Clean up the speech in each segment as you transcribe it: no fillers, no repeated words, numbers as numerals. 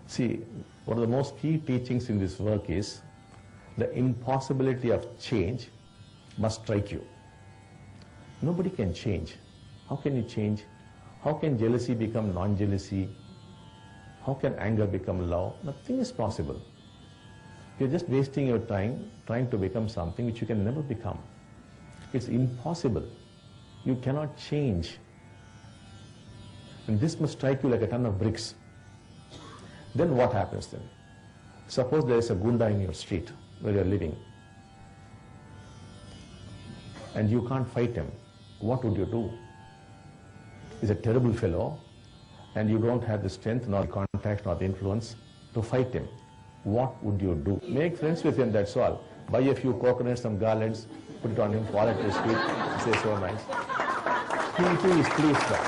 See, one of the most key teachings in this work is the impossibility of change must strike you. Nobody can change. How can you change? How can jealousy become non-jealousy? How can anger become love? Nothing is possible. You're just wasting your time trying to become something which you can never become. It's impossible. You cannot change. And this must strike you like a ton of bricks. Then what happens then? Suppose there is a gunda in your street where you are living and you can't fight him. What would you do? He's a terrible fellow and you don't have the strength nor the contact nor the influence to fight him. What would you do? Make friends with him, that's all. Buy a few coconuts, some garlands, put it on him, fall at his feet, say so nice. He too is pleased now.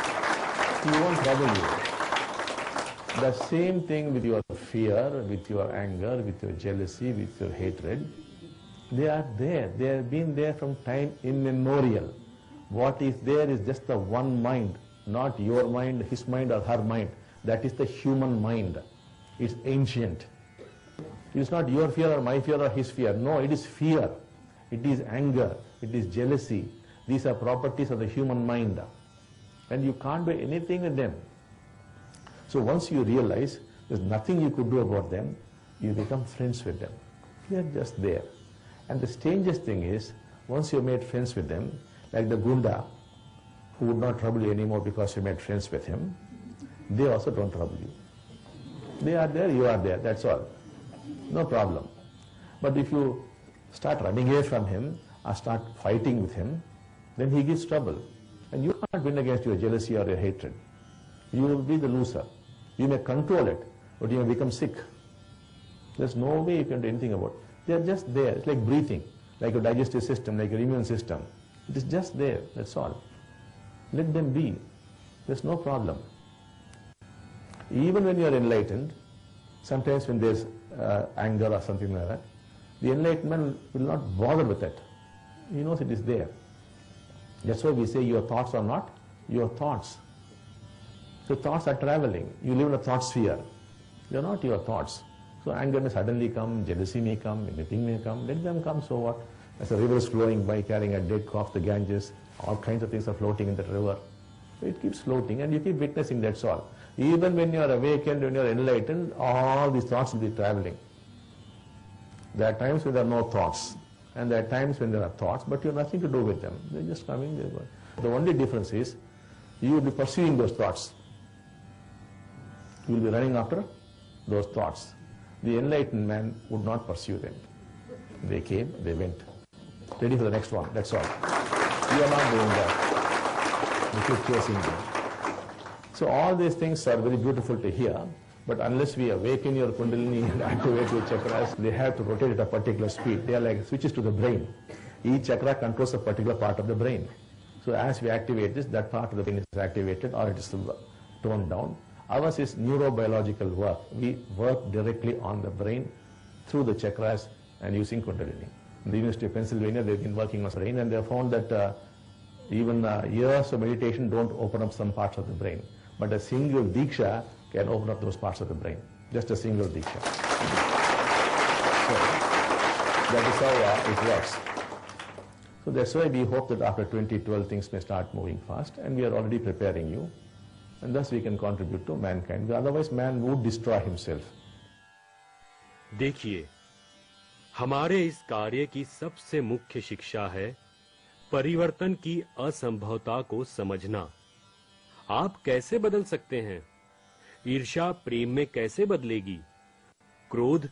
He won't trouble you. The same thing with your fear, with your anger, with your jealousy, with your hatred. They are there. They have been there from time immemorial. What is there is just the one mind, not your mind, his mind or her mind. That is the human mind. It's ancient. It is not your fear or my fear or his fear. No, it is fear. It is anger. It is jealousy. These are properties of the human mind. And you can't do anything with them. So once you realize there's nothing you could do about them, you become friends with them. They are just there. And the strangest thing is, once you made friends with them, like the gunda, who would not trouble you anymore because you made friends with him, they also don't trouble you. They are there, you are there, that's all. No problem. But if you start running away from him or start fighting with him, then he gives trouble. And you can't win against your jealousy or your hatred. You will be the loser. You may control it, but you may become sick. There's no way you can do anything about it. They're just there. It's like breathing, like your digestive system, like your immune system. It is just there, that's all. Let them be. There's no problem. Even when you are enlightened, sometimes when there's anger or something like that, the enlightened man will not bother with it. He knows it is there. That's why we say your thoughts are not your thoughts. So thoughts are traveling. You live in a thought sphere. They are not your thoughts. So anger may suddenly come, jealousy may come, anything may come. Let them come, so what? As a river is flowing by carrying a dead calf, the Ganges, all kinds of things are floating in that river. So it keeps floating and you keep witnessing, that's all. Even when you are awakened, when you are enlightened, all these thoughts will be traveling. There are times when there are no thoughts. And there are times when there are thoughts, but you have nothing to do with them. They're just coming, they're going. The only difference is, you will be pursuing those thoughts. You will be running after those thoughts. The enlightened man would not pursue them. They came, they went. Ready for the next one, that's all. You are not doing that. You keep chasing them. So all these things are very beautiful to hear, but unless we awaken your kundalini and activate your chakras, they have to rotate at a particular speed. They are like switches to the brain. Each chakra controls a particular part of the brain. So as we activate this, that part of the brain is activated or it is toned down. Ours is neurobiological work. We work directly on the brain through the chakras and using kundalini. In the University of Pennsylvania, they've been working on the brain and they have found that even years of meditation don't open up some parts of the brain. But a single diksha can open up those parts of the brain. Just a single diksha. So that is how it works. So that's why we hope that after 2012 things may start moving fast, and we are already preparing you. And thus we can contribute to mankind. Otherwise man would destroy himself. देखिए, हमारे इस कार्य की सबसे मुख्य शिक्षा है परिवर्तन की असंभवता को समझना। आप कैसे बदल सकते हैं? ईर्ष्या प्रेम में कैसे बदलेगी? क्रोध